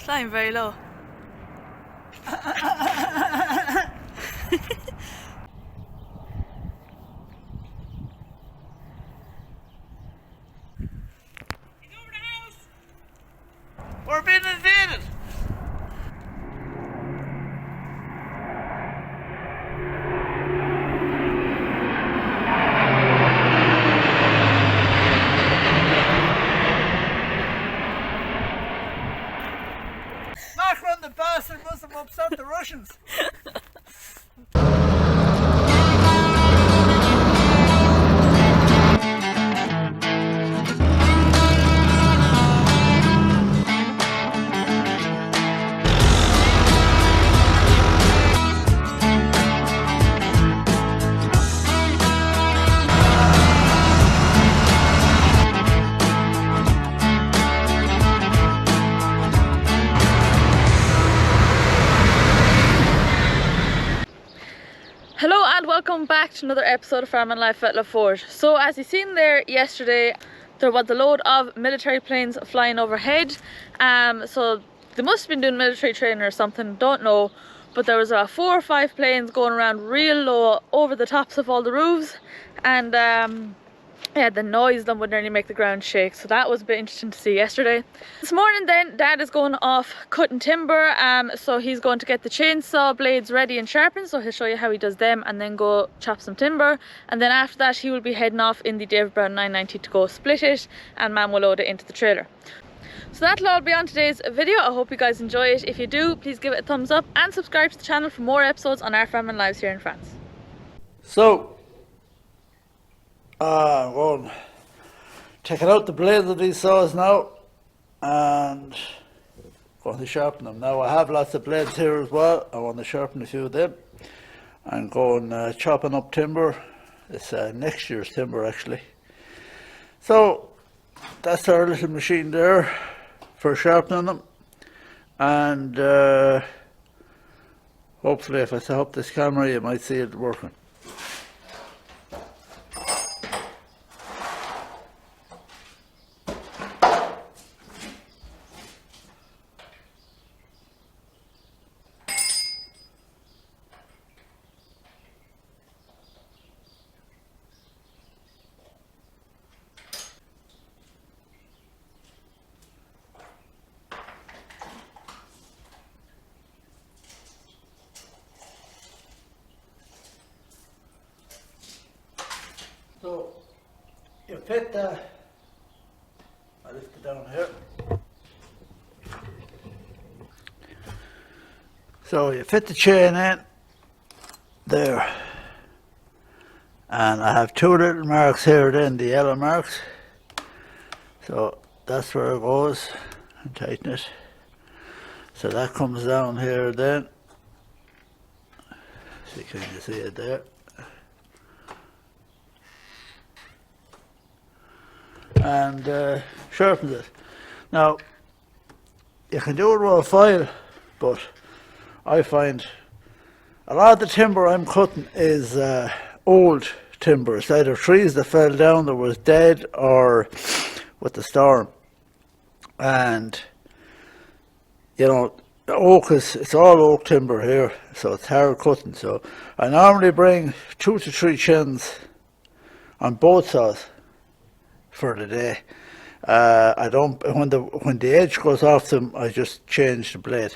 Flying very low. We're being invaded! Macron, the bastard, must have upset the Russians. Hello and welcome back to another episode of Farm and Life at La Forge. So as you seen there yesterday, there was a load of military planes flying overhead. So they must have been doing military training or something, don't know. But there was 4 or 5 planes going around real low over the tops of all the roofs. And yeah, the noise them would nearly make the ground shake, so that was a bit interesting to see yesterday. This morning then, Dad is going off cutting timber, so he's going to get the chainsaw blades ready and sharpened, so he'll show you how he does them and then go chop some timber. And then after that he will be heading off in the David Brown 990 to go split it, and Mam will load it into the trailer. So that'll all be on today's video. I hope you guys enjoy it. If you do, please give it a thumbs up and subscribe to the channel for more episodes on our farm and lives here in France. So, I'm going taking out the blades of these saws now and going to sharpen them. Now I have lots of blades here as well. I want to sharpen a few of them and going chopping up timber. It's next year's timber actually. So that's our little machine there for sharpening them, and hopefully if I set up this camera you might see it working. So you fit the, I lift it down here. So you fit the chain in there, and I have 2 little marks here then, the yellow marks. So that's where it goes, and tighten it. So that comes down here then. So you can see it there. And sharpens it. Now you can do it with a file, but I find a lot of the timber I'm cutting is old timber. It's either trees that fell down that was dead or with the storm, and you know, oak it's all oak timber here, so it's hard cutting. So I normally bring 2 to 3 chins on both saws for the day. I don't, when the edge goes off them, I just change the blade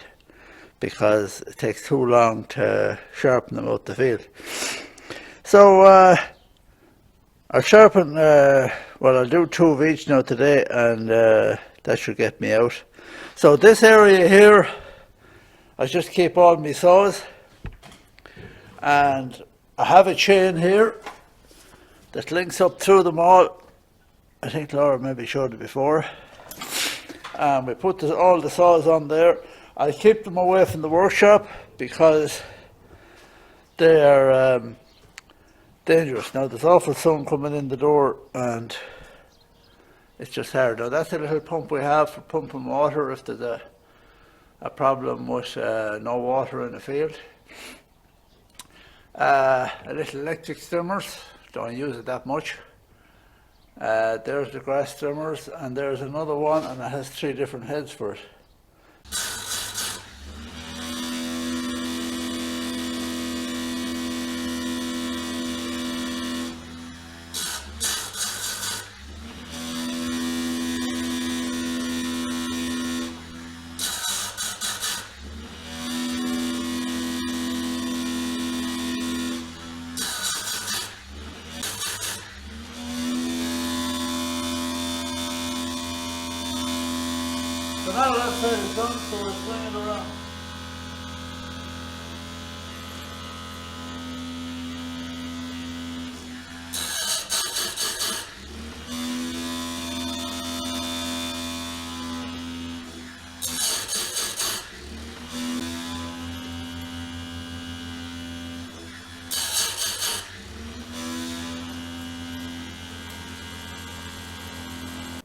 because it takes too long to sharpen them out the field. So I'll sharpen, well, I'll do 2 of each now today, and that should get me out. So this area here, I just keep all my saws, and I have a chain here that links up through them all. I think Laura maybe showed it before. We put all the saws on there. I keep them away from the workshop because they are dangerous. Now there's awful sun coming in the door and it's just hard. Now that's a little pump we have for pumping water if there's a problem with no water in the field. A little electric trimmers, don't use it that much. There's the grass trimmers, and there's another one, and it has 3 different heads for it. So now that side is done, so we're swinging around.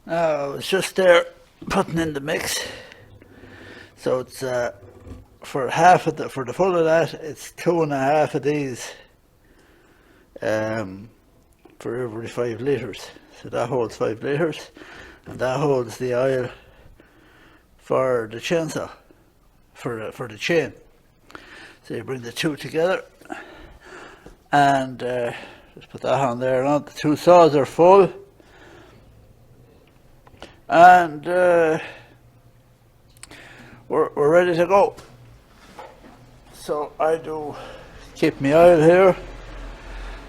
Now I was just there putting in the mix, so it's for half of the full of that, it's 2.5 of these for every 5 litres. So that holds 5 litres, and that holds the oil for the chainsaw, for the chain. So you bring the two together, and just put that on there. And the two saws are full. And we're ready to go. So I do keep my oil here.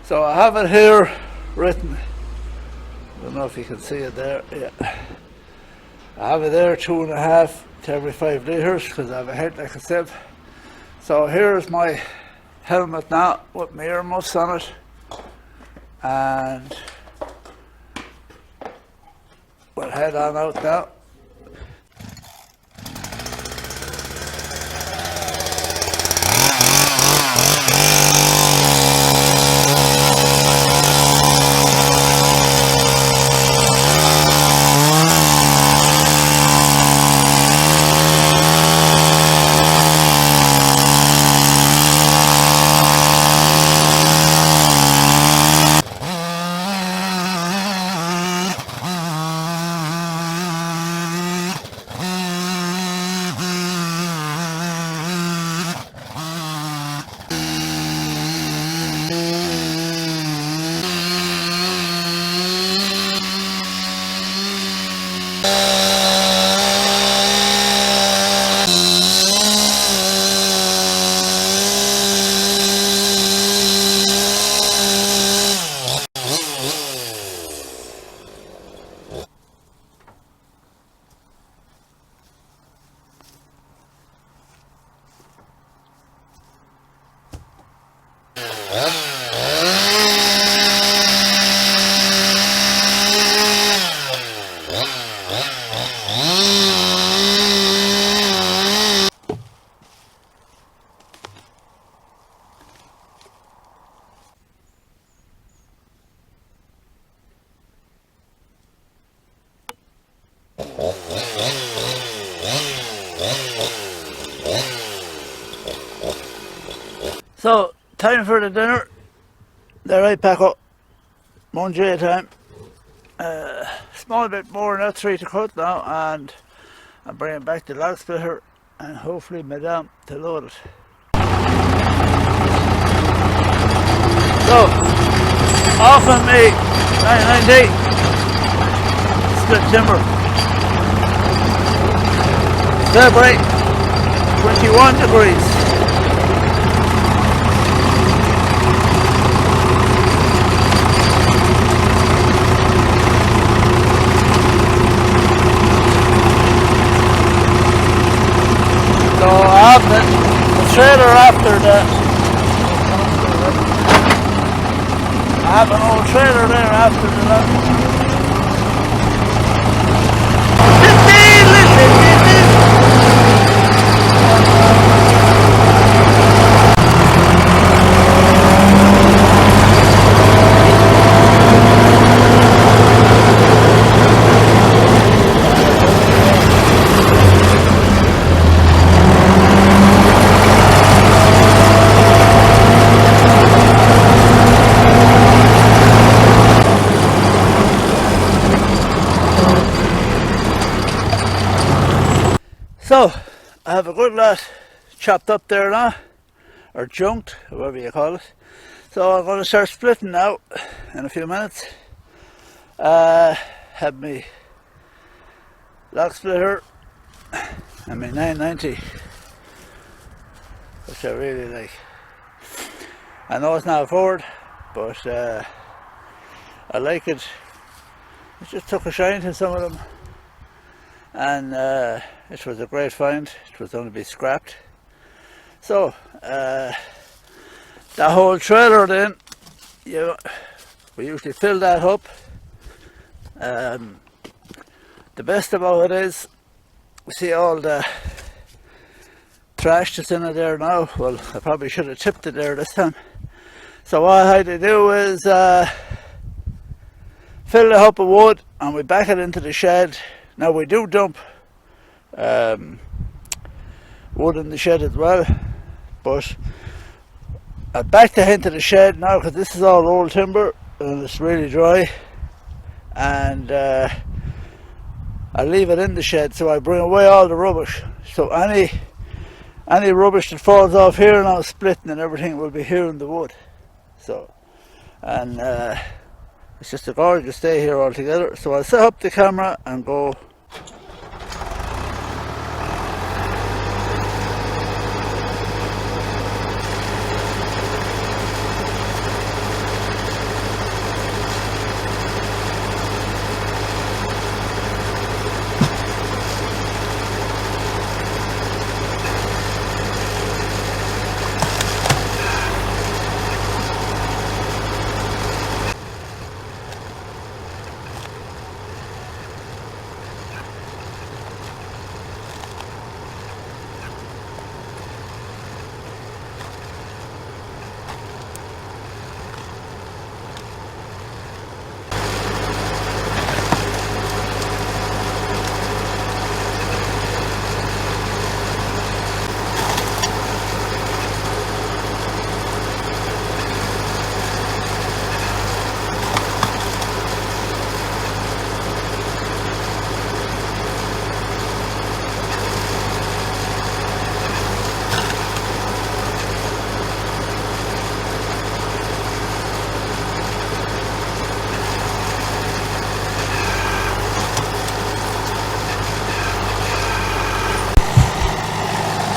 So I have it here written. I don't know if you can see it there. Yeah, I have it there 2.5 to every 5 litres because I have a head like a sieve. So here's my helmet now with my earmuffs on it, and we'll head on out now. So, time for the dinner. There I pack up. Monday time. Small bit more than that 3 to cut now, and I'm bringing back the log splitter and hopefully Madame to load it. So, off on me 990 split timber. February 21 degrees. So I have the trailer after I have an old trailer there after the So, I have a good lot chopped up there now, or junked, whatever you call it. So I'm going to start splitting now in a few minutes. Have my log splitter and my 990, which I really like. I know it's not a Ford, but I like it. It just took a shine to some of them. and it was a great find. It was going to be scrapped. So that whole trailer then, we usually fill that up. The best about it is, we see all the trash that's in it there now. Well, I probably should have tipped it there this time. So what I had to do is fill it up with wood and we back it into the shed. Now we do dump wood in the shed as well, but I backed it into the shed now because this is all old timber and it's really dry, and I leave it in the shed, so I bring away all the rubbish. So any rubbish that falls off here now, splitting and everything, will be here in the wood. So, and it's just a gorgeous day here altogether. So I'll set up the camera and go.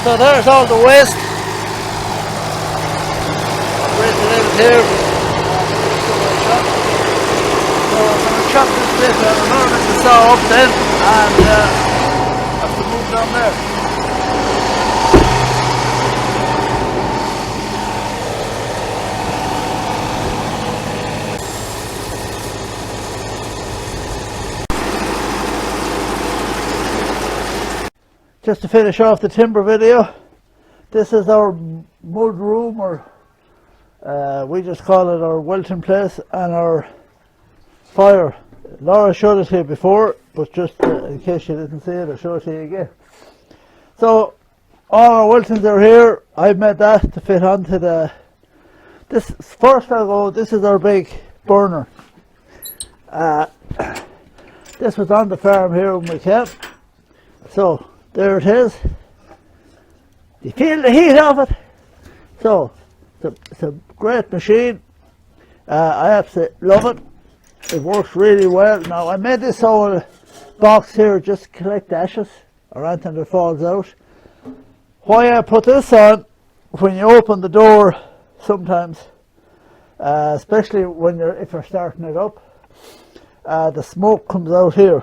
So there's all the waste. Raise it out here. So I'm going to chop this bit and I'm going to saw up then, and have to move down there. Just to finish off the timber video, this is our mud room, or we just call it our Wilton place, and our fire. Laura showed it to you before, but just in case you didn't see it, I'll show it to you again. So all our Wiltons are here. I've made that to fit onto this. First I'll go, this is our big burner. This was on the farm here when we came. So there it is. You feel the heat of it. So it's a great machine. I absolutely love it. It works really well. Now I made this whole box here just to collect ashes or anything that falls out. Why I put this on, when you open the door sometimes, especially if you're starting it up, the smoke comes out here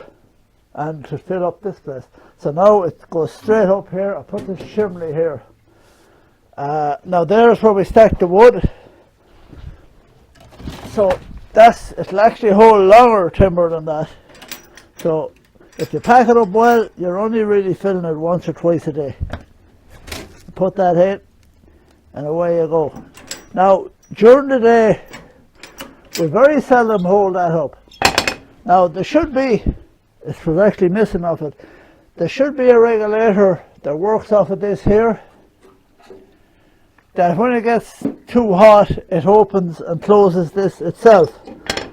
and to fill up this place. So now it goes straight up here. I put this chimney here. Now there's where we stack the wood. So it'll actually hold longer timber than that. So if you pack it up well, you're only really filling it once or twice a day. You put that in and away you go. Now during the day, we very seldom hold that up. Now there should be, it was actually missing off it, there should be a regulator that works off of this here, that when it gets too hot it opens and closes this itself,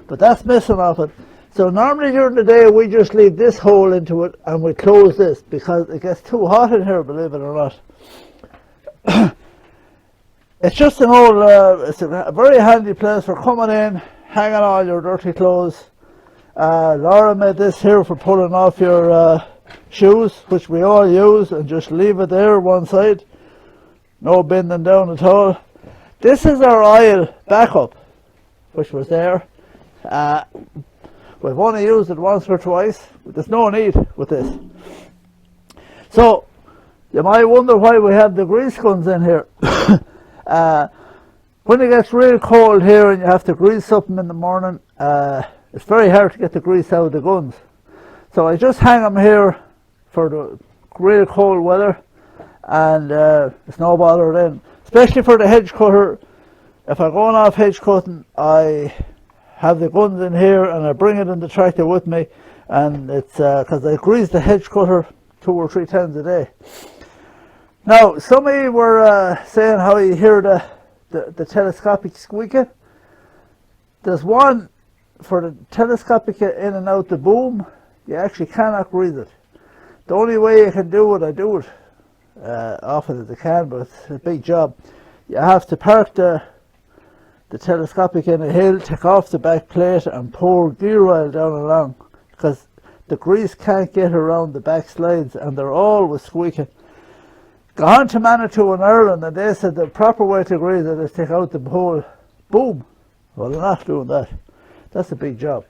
but that's missing off it. So normally during the day we just leave this hole into it and we close this because it gets too hot in here, believe it or not. It's just an old, it's a very handy place for coming in, hanging all your dirty clothes. Laura made this here for pulling off your shoes, which we all use, and just leave it there one side. No bending down at all. This is our oil backup, which was there. We've only used it once or twice, but there's no need with this. So you might wonder why we have the grease guns in here. When it gets real cold here and you have to grease something in the morning, it's very hard to get the grease out of the guns. So I just hang them here for the real cold weather, and it's no bother then. Especially for the hedge cutter. If I'm going off hedge cutting, I have the guns in here and I bring it in the tractor with me, and it's because I grease the hedge cutter 2 or 3 times a day. Now, some of you were saying how you hear the telescopic squeaking. There's one for the telescopic in and out the boom. You actually cannot grease it. The only way you can do it, I do it often as I can, but it's a big job. You have to park the telescopic in a hill, take off the back plate and pour gear oil down along, because the grease can't get around the back slides and they're always squeaking. Go on to Manitou in Ireland and they said the proper way to grease it is take out the whole boom. Well, they're not doing that. That's a big job.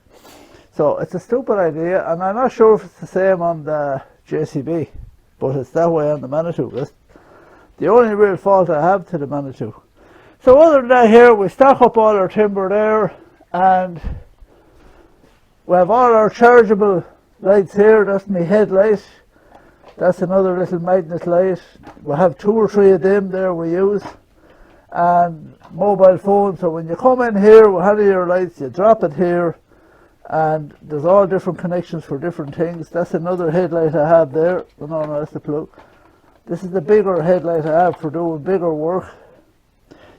So it's a stupid idea, and I'm not sure if it's the same on the JCB, but it's that way on the Manitou. That's the only real fault I have to the Manitou. So other than that, here we stock up all our timber there, and we have all our chargeable lights here. That's my headlight. That's another little magnet light. We have 2 or 3 of them there we use, and mobile phone. So when you come in here with one of your lights, you drop it here, and there's all different connections for different things. That's another headlight I have there. Oh, no, that's the plug. This is the bigger headlight I have for doing bigger work.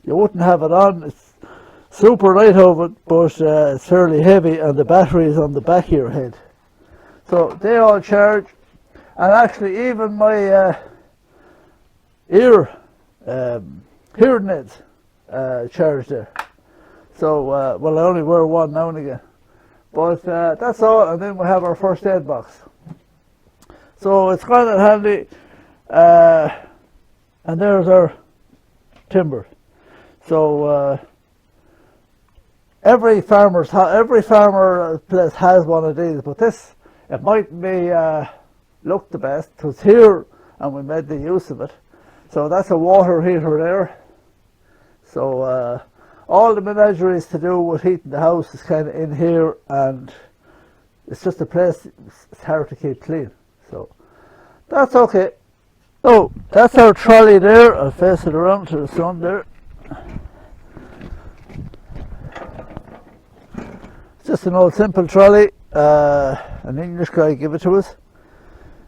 You wouldn't have it on. It's super light over it, but it's fairly heavy, and the battery is on the back of your head. So they all charge, and actually even my hearing aids charge there. So well, I only wear one now and again, but that's all. And then we have our first aid box. So it's kind of handy, and there's our timber. So every farmer place has one of these, but this, it might be look the best. It was here and we made the use of it. So that's a water heater there. So all the menageries to do with heating the house is kind of in here, and it's just a place it's hard to keep clean. So that's okay. Oh, that's our trolley there. I'll face it around to the sun there. It's just an old simple trolley. An English guy gave it to us.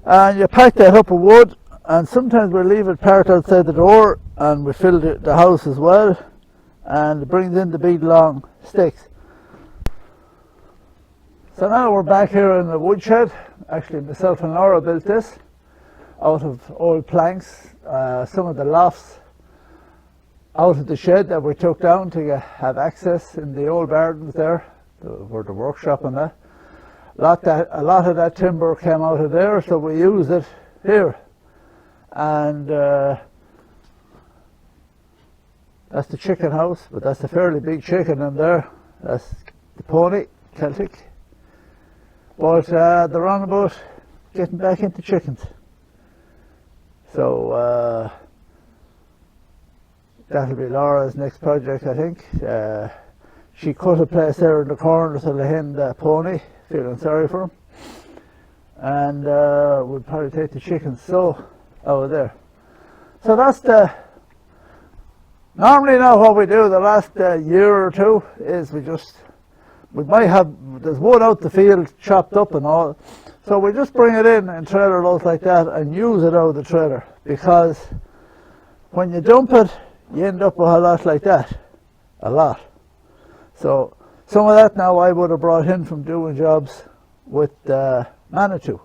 And you pack that up with wood, and sometimes we leave it parked outside the door, and we fill the house as well, and it brings in the big long sticks. So now we're back here in the woodshed. Actually, myself and Laura built this out of old planks, some of the lofts out of the shed that we took down to have access in the old gardens there, where the workshop and that. A lot of that timber came out of there, so we used it here. And that's the chicken house, but that's a fairly big chicken in there. That's the pony, Celtic. But they're on about getting back into chickens. So that'll be Laura's next project, I think. She cut a place there in the corner to the hen pony, feeling sorry for him. And we'll probably take the chickens out of there. So that's normally now what we do the last year or two is we might have, there's wood out the field chopped up and all, so we just bring it in trailer loads like that and use it out of the trailer, because when you dump it you end up with a lot like that, a lot. So some of that now I would have brought in from doing jobs with Manitou.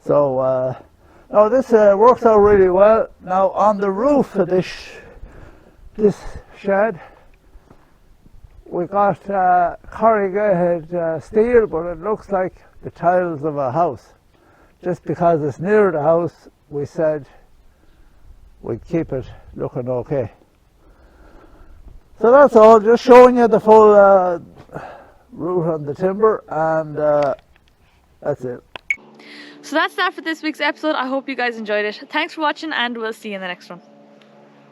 So now this works out really well. Now on the roof of this shed we got corrugated steel, but it looks like the tiles of a house. Just because it's near the house, we said we'd keep it looking okay. So that's all, just showing you the full root on the timber, and that's it. So that's that for this week's episode. I hope you guys enjoyed it. Thanks for watching, and we'll see you in the next one.